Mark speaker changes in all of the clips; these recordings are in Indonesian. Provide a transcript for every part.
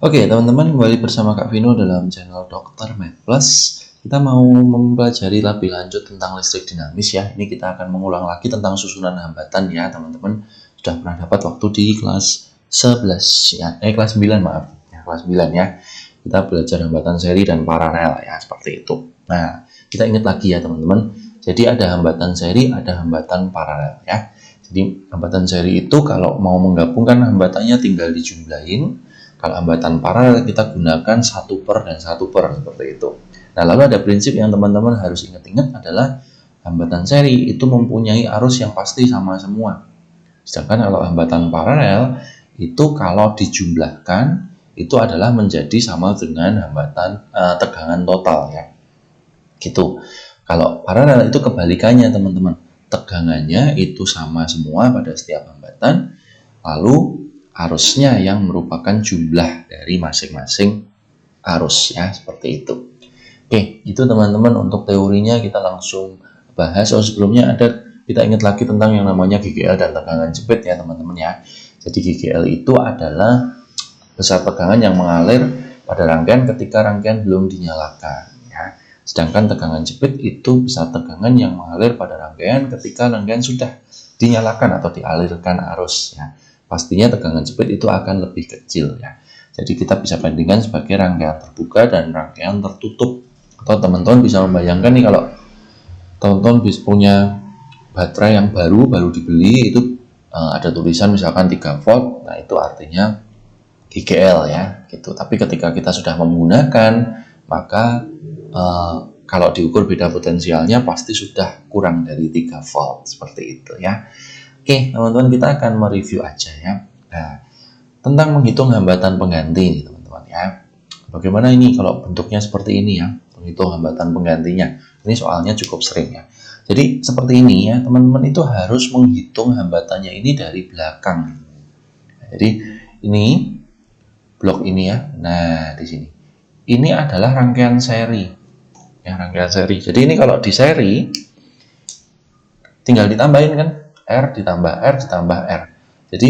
Speaker 1: Oke, teman-teman, kembali bersama Kak Vino dalam channel Dr. Math Plus. Kita mau mempelajari lebih lanjut tentang listrik dinamis ya. Ini kita akan mengulang lagi tentang susunan hambatan ya, teman-teman. Sudah pernah dapat waktu di kelas 11 ya. Kelas 9 maaf. Ya, kelas 9 ya. Kita belajar hambatan seri dan paralel ya, seperti itu. Nah, kita ingat lagi ya, teman-teman. Jadi ada hambatan seri, ada hambatan paralel ya. Jadi hambatan seri itu kalau mau menggabungkan hambatannya tinggal dijumlahin. Kalau hambatan paralel kita gunakan 1/per dan 1/per seperti itu. Nah, lalu ada prinsip yang teman-teman harus ingat-ingat adalah hambatan seri itu mempunyai arus yang pasti sama semua. Sedangkan kalau hambatan paralel itu kalau dijumlahkan itu adalah menjadi sama dengan hambatan tegangan total ya. Gitu. Kalau paralel itu kebalikannya, teman-teman. Tegangannya itu sama semua pada setiap hambatan. Lalu arusnya yang merupakan jumlah dari masing-masing arus ya, seperti itu. Oke, itu teman-teman untuk teorinya kita langsung bahas. Sebelumnya kita ingat lagi tentang yang namanya GGL dan tegangan jepit ya, teman-teman ya. Jadi GGL itu adalah besar tegangan yang mengalir pada rangkaian ketika rangkaian belum dinyalakan ya. Sedangkan tegangan jepit itu besar tegangan yang mengalir pada rangkaian ketika rangkaian sudah dinyalakan atau dialirkan arus ya. Pastinya tegangan jepit itu akan lebih kecil ya. Jadi kita bisa bandingkan sebagai rangkaian terbuka dan rangkaian tertutup. Atau teman-teman bisa membayangkan nih, kalau teman-teman bisa punya baterai yang baru dibeli itu ada tulisan misalkan 3 volt. Nah, itu artinya GGL ya gitu. Tapi ketika kita sudah menggunakan, maka kalau diukur beda potensialnya pasti sudah kurang dari 3 volt seperti itu ya. Oke, teman-teman, kita akan mereview aja ya. Nah, tentang menghitung hambatan pengganti nih, teman-teman ya. Bagaimana ini kalau bentuknya seperti ini ya, menghitung hambatan penggantinya. Ini soalnya cukup sering ya. Jadi seperti ini ya, teman-teman itu harus menghitung hambatannya ini dari belakang. Jadi ini blok ini ya. Nah, di sini. Ini adalah rangkaian seri. Ya, rangkaian seri. Jadi ini kalau di seri tinggal ditambahin kan, R ditambah R ditambah R. Jadi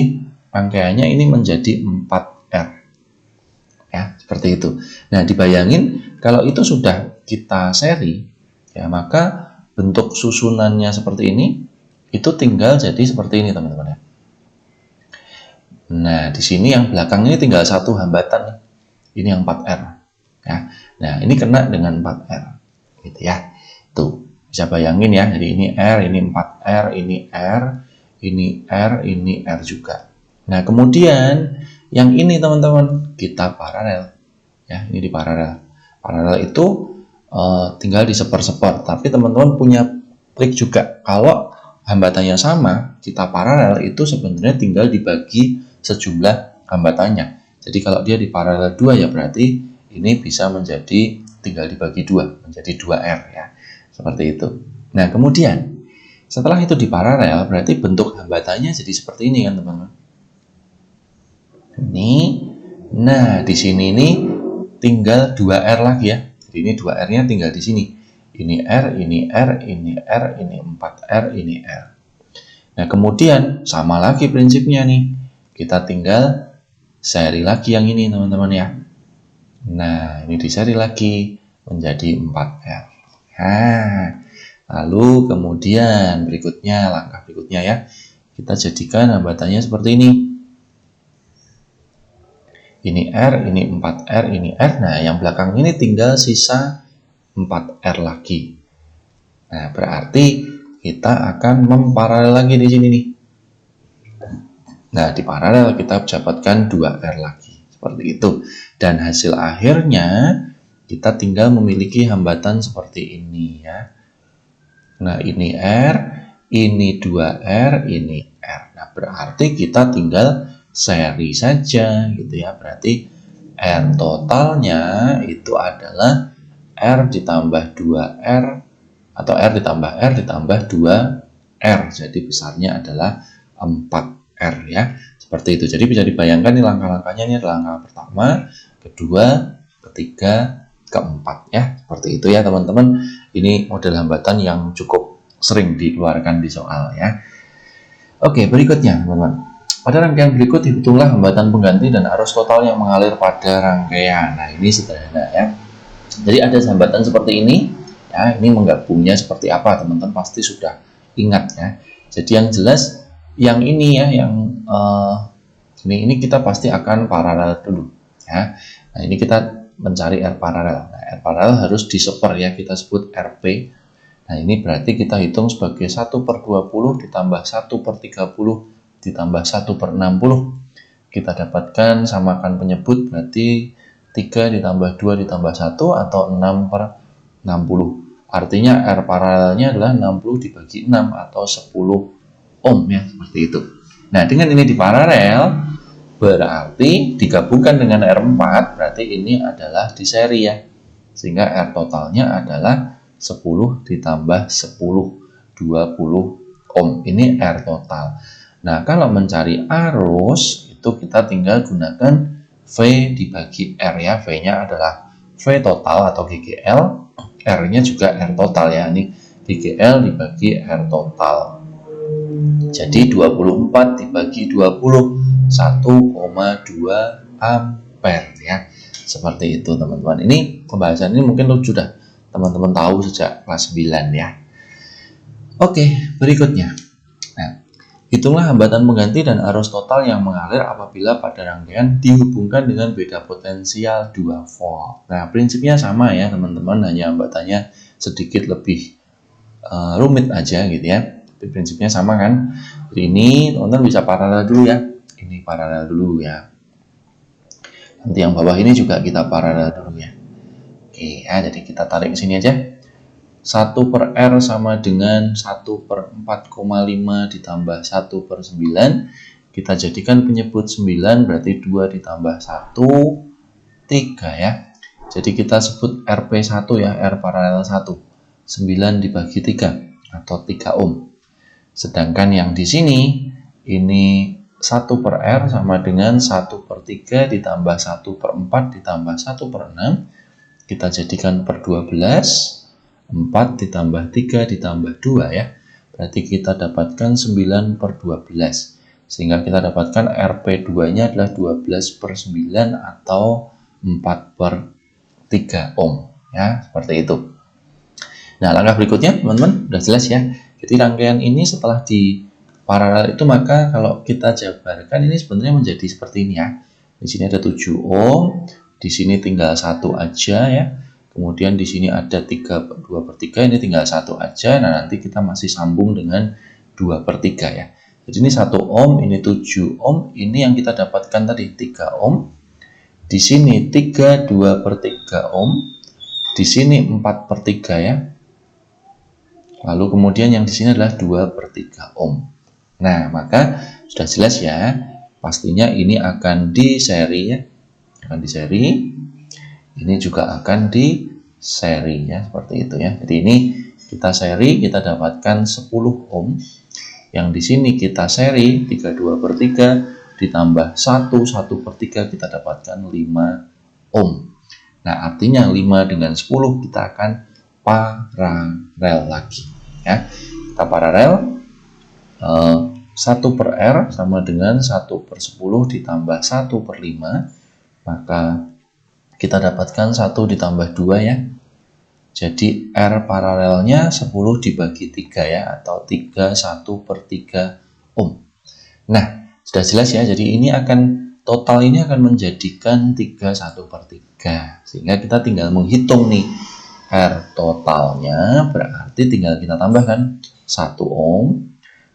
Speaker 1: rangkaiannya ini menjadi 4R. Ya, seperti itu. Nah, dibayangin kalau itu sudah kita seri, ya maka bentuk susunannya seperti ini, itu tinggal jadi seperti ini, teman-teman ya. Nah, di sini yang belakang ini tinggal satu hambatan. Ini yang 4R. Ya. Nah, ini kena dengan 4R. Gitu ya. Tuh. Bisa bayangin ya, jadi ini R, ini 4R, ini R, ini R, ini R juga. Nah, kemudian yang ini, teman-teman, kita paralel. Ya, ini di paralel. Paralel itu tinggal di seper-seper. Tapi teman-teman punya trik juga. Kalau hambatannya sama, kita paralel itu sebenarnya tinggal dibagi sejumlah hambatannya. Jadi kalau dia di paralel 2 ya berarti ini bisa menjadi tinggal dibagi 2, menjadi 2R ya. Seperti itu. Nah, kemudian setelah itu di paralel, berarti bentuk hambatannya jadi seperti ini kan, teman-teman. Ini, nah di sini ini tinggal 2R lagi ya. Jadi ini 2R-nya tinggal di sini. Ini R, ini R, ini R, ini 4R, ini R. Nah, kemudian sama lagi prinsipnya nih. Kita tinggal seri lagi yang ini, teman-teman ya. Nah, ini diseri lagi menjadi 4R. Nah, lalu kemudian langkah berikutnya ya, kita jadikan hambatannya seperti ini. Ini R, ini 4R, ini R. Nah, yang belakang ini tinggal sisa 4R lagi. Nah, berarti kita akan memparalel lagi di sini nih. Nah, di paralel kita dapatkan 2R lagi. Seperti itu. Dan hasil akhirnya kita tinggal memiliki hambatan seperti ini ya. Nah, ini R, ini 2R, ini R. Nah, berarti kita tinggal seri saja gitu ya. Berarti R totalnya itu adalah R ditambah 2R atau R ditambah R ditambah 2R. Jadi besarnya adalah 4R ya. Seperti itu. Jadi bisa dibayangkan nih langkah-langkahnya. Ini adalah langkah pertama, kedua, ketiga, keempat ya. Seperti itu ya, teman-teman. Ini model hambatan yang cukup sering dikeluarkan di soal ya. Oke, berikutnya teman-teman. Pada rangkaian berikut hitunglah hambatan pengganti dan arus total yang mengalir pada rangkaian. Nah, ini sederhana ya. Jadi ada hambatan seperti ini. Ya, ini menggabungnya seperti apa teman-teman pasti sudah ingat ya. Jadi yang jelas yang ini ya, yang ini kita pasti akan paralel dulu ya. Nah, ini kita mencari R paralel. Nah, R paralel harus diseper ya, kita sebut RP. Nah, ini berarti kita hitung sebagai 1/20 ditambah 1/30 ditambah 1/60. Kita dapatkan samakan penyebut berarti 3 ditambah 2 ditambah 1 atau 6/60. Artinya R paralelnya adalah 60 dibagi 6 atau 10 ohm ya, seperti itu. Nah, dengan ini di paralel berarti digabungkan dengan R4 berarti ini adalah di seri ya. Sehingga R totalnya adalah 10 ditambah 10, 20 ohm. Ini R total. Nah, kalau mencari arus, itu kita tinggal gunakan V dibagi R ya. V-nya adalah V total atau GGL. R-nya juga R total ya. Ini GGL dibagi R total. Jadi 24 dibagi 20, 1,2 ampere ya. Seperti itu teman-teman. Ini pembahasan ini mungkin sudah teman-teman tahu sejak kelas 9 ya. Oke, berikutnya. Nah, hitunglah hambatan pengganti dan arus total yang mengalir apabila pada rangkaian dihubungkan dengan beda potensial 2 volt. Nah, prinsipnya sama ya teman-teman, hanya hambatannya sedikit lebih rumit aja gitu ya. Tapi prinsipnya sama kan. Jadi ini teman-teman bisa paralel dulu ya. Ini paralel dulu ya. Nanti yang bawah ini juga kita paralel dulu ya. Oke ya, jadi kita tarik ke sini aja. 1/R sama dengan 1/4,5 ditambah 1/9. Kita jadikan penyebut 9 berarti 2 ditambah 1, 3 ya. Jadi kita sebut RP1 ya, R paralel 1. 9 dibagi 3 atau 3 ohm. Sedangkan yang di sini ini 1/R sama dengan 1/3 ditambah 1/4 ditambah 1/6. Kita jadikan per 12. 4 ditambah 3 ditambah 2 ya. Berarti kita dapatkan 9/12. Sehingga kita dapatkan RP2-nya adalah 12/9 atau 4/3 ohm. Ya, seperti itu. Nah, langkah berikutnya teman-teman udah jelas ya. Jadi rangkaian ini setelah di paralel itu maka kalau kita jabarkan ini sebenarnya menjadi seperti ini ya. Di sini ada 7 ohm, di sini tinggal 1 aja ya. Kemudian di sini ada 2/3, ini tinggal 1 aja. Nah, nanti kita masih sambung dengan 2/3 ya. Jadi ini 1 ohm, ini 7 ohm, ini yang kita dapatkan tadi 3 ohm. Di sini 3 2/3 ohm. Di sini 4/3 ya. Lalu kemudian yang di sini adalah 2/3 ohm. Nah, maka sudah jelas ya. Pastinya ini akan di seri ya. Akan di seri. Ini juga akan di seri ya, seperti itu ya. Jadi ini kita seri, kita dapatkan 10 ohm. Yang di sini kita seri 3 2/3 ditambah 1 1/3 kita dapatkan 5 ohm. Nah, artinya 5 dengan 10 kita akan paralel lagi ya. Kita paralel 1/R sama dengan 1/10 ditambah 1/5, maka kita dapatkan 1 ditambah 2 ya. Jadi R paralelnya 10 dibagi 3 ya, atau 3 1/3 ohm. Nah, sudah jelas ya. Jadi ini akan total ini akan menjadikan 3 1/3. Sehingga kita tinggal menghitung nih R totalnya, berarti tinggal kita tambahkan 1 ohm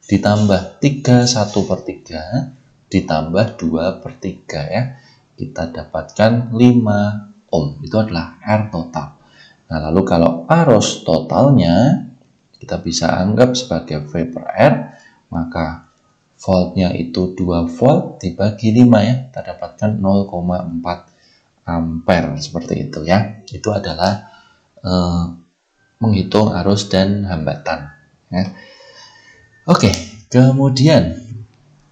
Speaker 1: ditambah 3 1/3 ditambah 2/3 ya. Kita dapatkan 5 ohm. Itu adalah R total. Nah, lalu kalau arus totalnya kita bisa anggap sebagai V/R, maka voltnya itu 2 volt dibagi 5 ya. Kita dapatkan 0,4 ampere seperti itu ya. Itu adalah menghitung arus dan hambatan ya. Oke, kemudian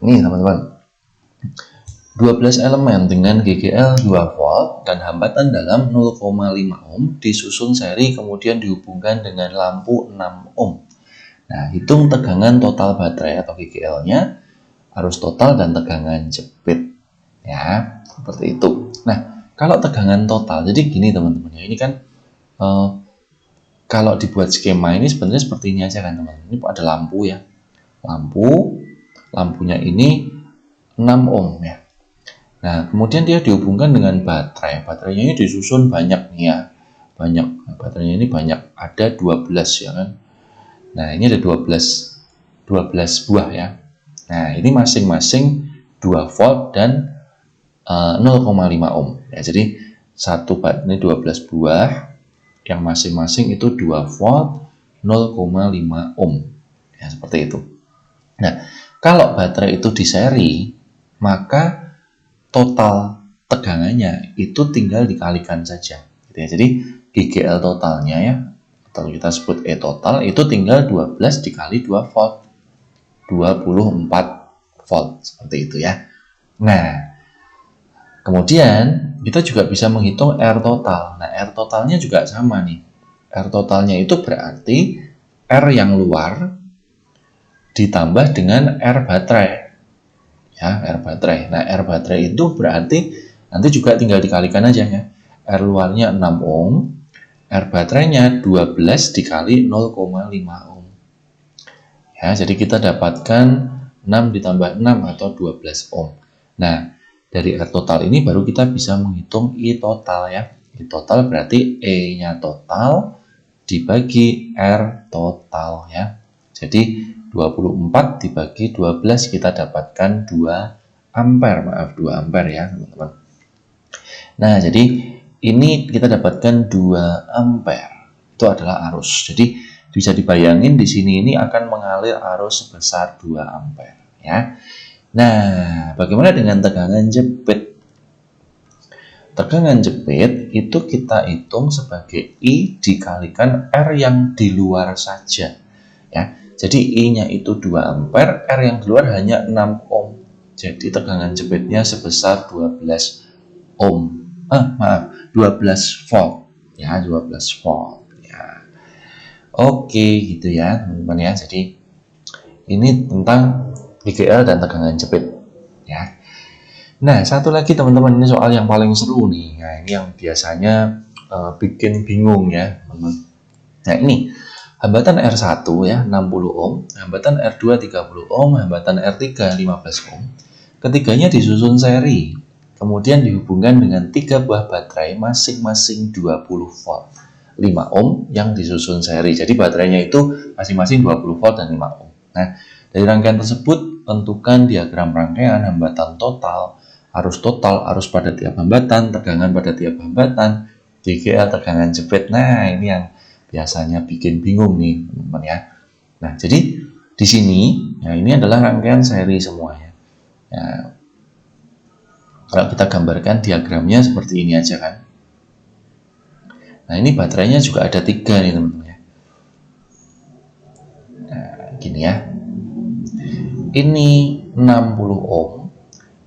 Speaker 1: nih teman-teman, 12 elemen dengan GGL 2 volt dan hambatan dalam 0,5 ohm disusun seri kemudian dihubungkan dengan lampu 6 ohm. Nah, hitung tegangan total baterai atau GGL-nya arus total dan tegangan jepit. Ya, seperti itu. Nah, kalau tegangan total, jadi gini teman-teman ya, ini kan kalau dibuat skema ini sebenarnya seperti ini aja kan teman-teman. Ini ada lampu ya. Lampunya ini 6 ohm ya. Nah, kemudian dia dihubungkan dengan baterai. Baterainya ini disusun banyak nih ya. Banyak. Baterainya ini banyak, ada 12 ya kan. Nah, ini ada 12 buah ya. Nah, ini masing-masing 2 volt dan 0,5 ohm. Ya, jadi satu ini 12 buah yang masing-masing itu 2 volt 0,5 ohm. Ya, seperti itu. Nah, kalau baterai itu di seri, maka total tegangannya itu tinggal dikalikan saja. Gitu ya. Jadi GGL totalnya ya, atau kita sebut E total, itu tinggal 12 dikali 2 volt. 24 volt, seperti itu ya. Nah, kemudian kita juga bisa menghitung R total. Nah, R totalnya juga sama nih. R totalnya itu berarti R yang luar ditambah dengan R baterai. Ya, R baterai. Nah, R baterai itu berarti nanti juga tinggal dikalikan aja ya. R luarnya 6 ohm, R baterainya 12 dikali 0,5 ohm. Ya, jadi kita dapatkan 6 ditambah 6 atau 12 ohm. Nah, dari R total ini baru kita bisa menghitung I total ya. I total berarti E-nya total dibagi R total ya. Jadi 24 dibagi 12 kita dapatkan 2 ampere. Maaf, 2 ampere ya teman-teman. Nah, jadi ini kita dapatkan 2 ampere. Itu adalah arus. Jadi bisa dibayangin di sini ini akan mengalir arus sebesar 2 ampere ya. Nah, bagaimana dengan tegangan jepit? Tegangan jepit itu kita hitung sebagai I dikalikan R yang di luar saja ya. Jadi I-nya itu 2 ampere, R yang keluar hanya 6 ohm. Jadi tegangan jepitnya sebesar 12 ohm. 12 volt ya, 12 volt ya. Oke, gitu ya teman-teman ya. Jadi ini tentang GGL dan tegangan jepit ya. Nah, satu lagi teman-teman, ini soal yang paling seru nih. Nah, ini yang biasanya bikin bingung ya teman-teman. Nah, ini hambatan R1 ya 60 ohm, hambatan R2 30 ohm, hambatan R3 15 ohm. Ketiganya disusun seri, kemudian dihubungkan dengan 3 buah baterai masing-masing 20 volt. 5 ohm yang disusun seri. Jadi baterainya itu masing-masing 20 volt dan 5 ohm. Nah, dari rangkaian tersebut tentukan diagram rangkaian hambatan total, arus pada tiap hambatan, tegangan pada tiap hambatan, GGL tegangan jepit. Nah, ini yang biasanya bikin bingung nih, teman-teman ya. Nah, jadi di sini ya ini adalah rangkaian seri semuanya. Ya, kalau kita gambarkan diagramnya seperti ini aja kan. Nah, ini baterainya juga ada 3 nih teman-teman ya. Nah, gini ya. Ini 60 ohm,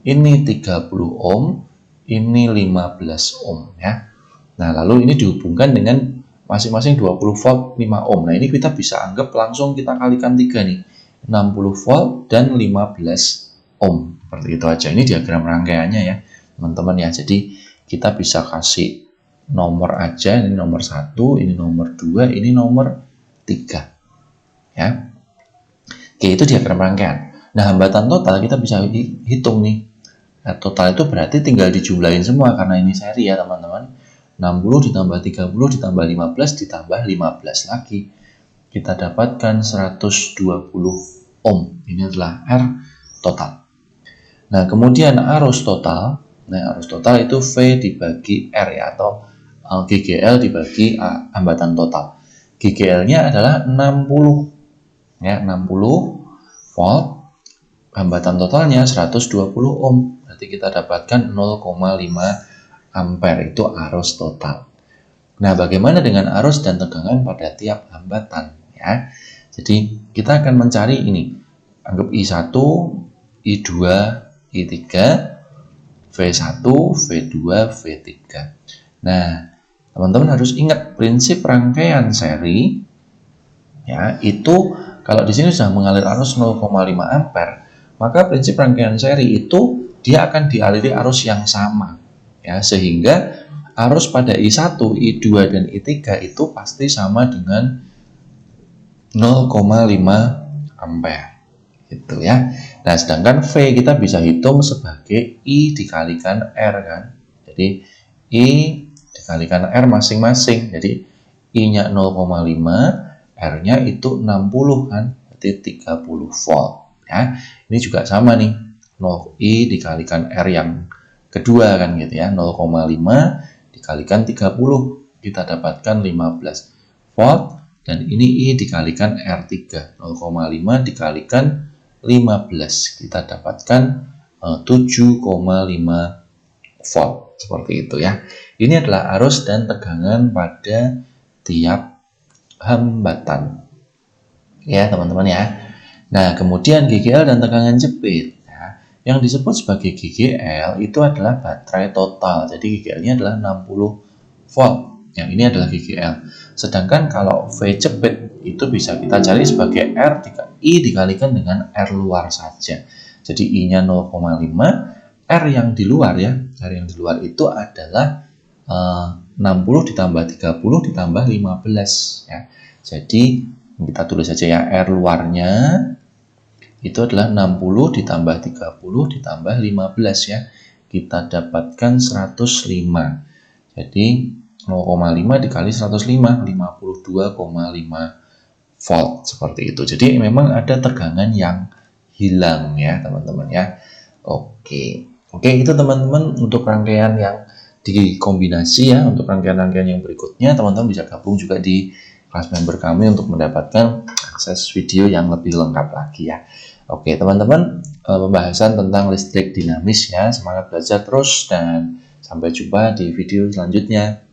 Speaker 1: ini 30 ohm, ini 15 ohm ya. Nah, lalu ini dihubungkan dengan masing-masing 20 volt 5 ohm. Nah, ini kita bisa anggap langsung kita kalikan 3 nih. 60 volt dan 15 ohm. Seperti itu aja. Ini diagram rangkaiannya ya, teman-teman ya. Jadi kita bisa kasih nomor aja, ini nomor 1, ini nomor 2, ini nomor 3 ya. Oke, itu diagram rangkaian. Nah, hambatan total kita bisa hitung nih. Nah, total itu berarti tinggal dijumlahin semua karena ini seri ya teman-teman. 60 ditambah 30 ditambah 15 ditambah 15 lagi. Kita dapatkan 120 ohm. Ini adalah R total. Nah, kemudian arus total. Nah, arus total itu V dibagi R ya, atau GGL dibagi hambatan total. GGL-nya adalah 60 ya, 60 volt. Hambatan totalnya 120 ohm. Berarti kita dapatkan 0,5 ampere, itu arus total. Nah, bagaimana dengan arus dan tegangan pada tiap hambatan ya? Jadi kita akan mencari ini. Anggap I1, I2, I3, V1, V2, V3. Nah, teman-teman harus ingat prinsip rangkaian seri ya, itu kalau di sini sudah mengalir arus 0,5 ampere, maka prinsip rangkaian seri itu dia akan dialiri arus yang sama, ya, sehingga arus pada I1, I2, dan I3 itu pasti sama dengan 0,5 ampere, gitu ya. Nah, sedangkan V kita bisa hitung sebagai I dikalikan R kan. Jadi I dikalikan R masing-masing. Jadi I-nya 0,5, R-nya itu 60 kan, berarti 30 volt ya. Ini juga sama nih, 0 I dikalikan R yang kedua kan gitu ya, 0,5 dikalikan 30, kita dapatkan 15 volt, dan ini I dikalikan R3, 0,5 dikalikan 15, kita dapatkan 7,5 volt, seperti itu ya. Ini adalah arus dan tegangan pada tiap hambatan ya teman-teman ya. Nah, kemudian GGL dan tegangan jepit ya. Yang disebut sebagai GGL itu adalah baterai total. Jadi GGL-nya adalah 60 volt. Yang ini adalah GGL. Sedangkan kalau V jepit itu bisa kita cari sebagai I dikalikan dengan R luar saja. Jadi I-nya 0,5, R yang di luar ya. R yang di luar itu adalah 60 ditambah 30 ditambah 15 ya. Jadi kita tulis saja ya, R luarnya itu adalah 60 ditambah 30 ditambah 15 ya. Kita dapatkan 105. Jadi 0,5 dikali 105, 52,5 volt, seperti itu. Jadi memang ada tegangan yang hilang ya teman-teman ya. Oke, itu teman-teman untuk rangkaian yang dikombinasi ya. Untuk rangkaian-rangkaian yang berikutnya teman-teman bisa gabung juga di kelas member kami untuk mendapatkan akses video yang lebih lengkap lagi ya. Oke teman-teman, pembahasan tentang listrik dinamis ya. Semangat belajar terus dan sampai jumpa di video selanjutnya.